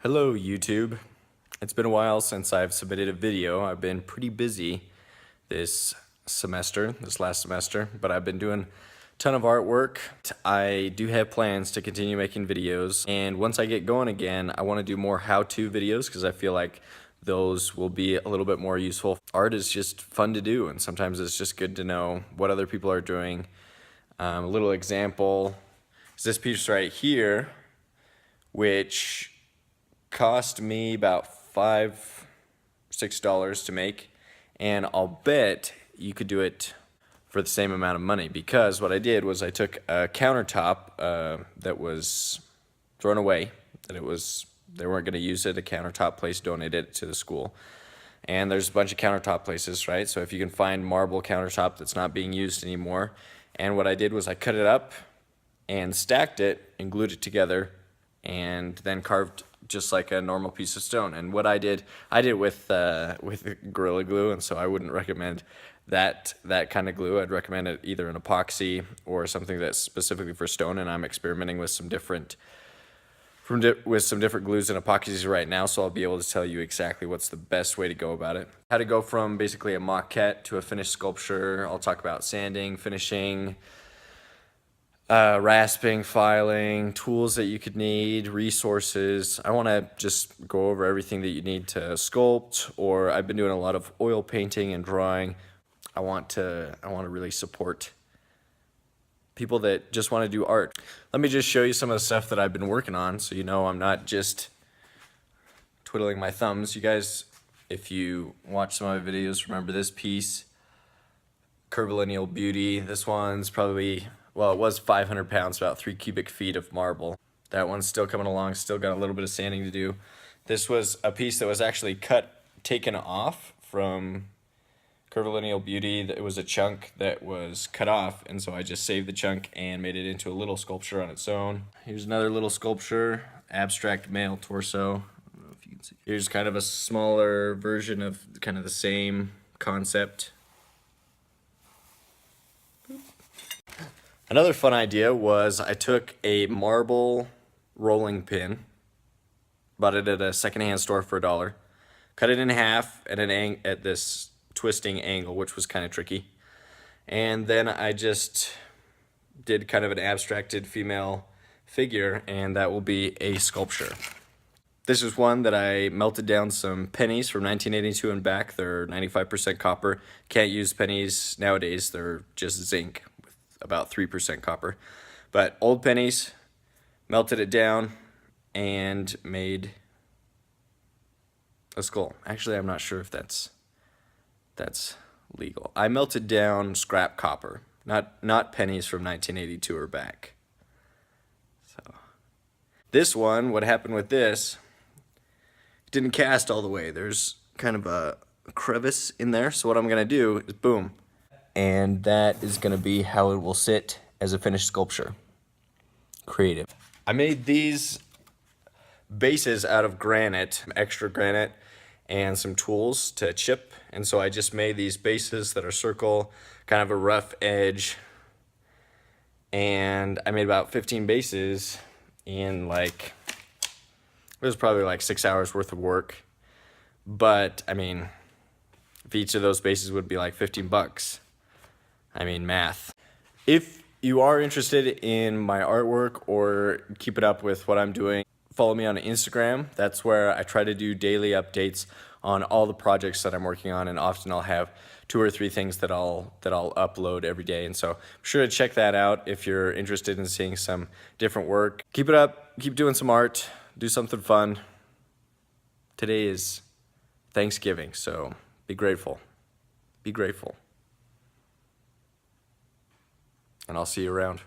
Hello YouTube. It's been a while since I've submitted a video. I've been pretty busy this last semester, but I've been doing a ton of artwork. I do have plans to continue making videos, and once I get going again, I want to do more how-to videos because I feel like those will be a little bit more useful. Art is just fun to do, and sometimes it's just good to know what other people are doing. A little example is this piece right here, which cost me about $5-6 to make, and I'll bet you could do it for the same amount of money, because what I did was I took a countertop that was thrown away, they weren't going to use it. A countertop place donated it to the school, and there's a bunch of countertop places, right? So if you can find marble countertop that's not being used anymore, and what I did was I cut it up and stacked it and glued it together and then carved just like a normal piece of stone. And what I did with Gorilla Glue, and so I wouldn't recommend that kind of glue. I'd recommend it either an epoxy or something that's specifically for stone, and I'm experimenting with some different glues and epoxies right now, so I'll be able to tell you exactly what's the best way to go about it. How to go from basically a maquette to a finished sculpture. I'll talk about sanding, finishing, rasping, filing, tools that you could need, resources. I want to just go over everything that you need to sculpt, or I've been doing a lot of oil painting and drawing. I want to really support people that just want to do art. Let me just show you some of the stuff that I've been working on, so you know I'm not just twiddling my thumbs. You guys, if you watch some of my videos, remember this piece, Curvilineal Beauty. This one's probably, well, it was 500 pounds, about 3 cubic feet of marble. That one's still coming along, still got a little bit of sanding to do. This was a piece that was actually taken off from Curvilineal Beauty. It was a chunk that was cut off, and so I just saved the chunk and made it into a little sculpture on its own. Here's another little sculpture, abstract male torso. I don't know if you can see. Here's kind of a smaller version of kind of the same concept. Another fun idea was I took a marble rolling pin, bought it at a secondhand store for $1, cut it in half at this twisting angle, which was kind of tricky, and then I just did kind of an abstracted female figure, and that will be a sculpture. This is one that I melted down some pennies from 1982 and back. They're 95% copper. Can't use pennies nowadays, they're just zinc with about 3% copper. But old pennies, melted it down and made a skull. Actually, I'm not sure if that's legal. I melted down scrap copper, not pennies from 1982 or back. So this one, what happened with this, didn't cast all the way. There's kind of a crevice in there, so what I'm gonna do is boom, and that is gonna be how it will sit as a finished sculpture. Creative. I made these bases out of granite, extra granite, and some tools to chip, and so I just made these bases that are circle, kind of a rough edge, and I made about 15 bases in it was probably like 6 hours worth of work. But I mean, if each of those bases would be like $15, I mean, math. If you are interested in my artwork or keep it up with what I'm doing, follow me on Instagram. That's where I try to do daily updates on all the projects that I'm working on, and often I'll have 2 or 3 things that I'll upload every day. And so be sure to check that out if you're interested in seeing some different work. Keep it up, keep doing some art, do something fun. Today is Thanksgiving, so be grateful. Be grateful. And I'll see you around.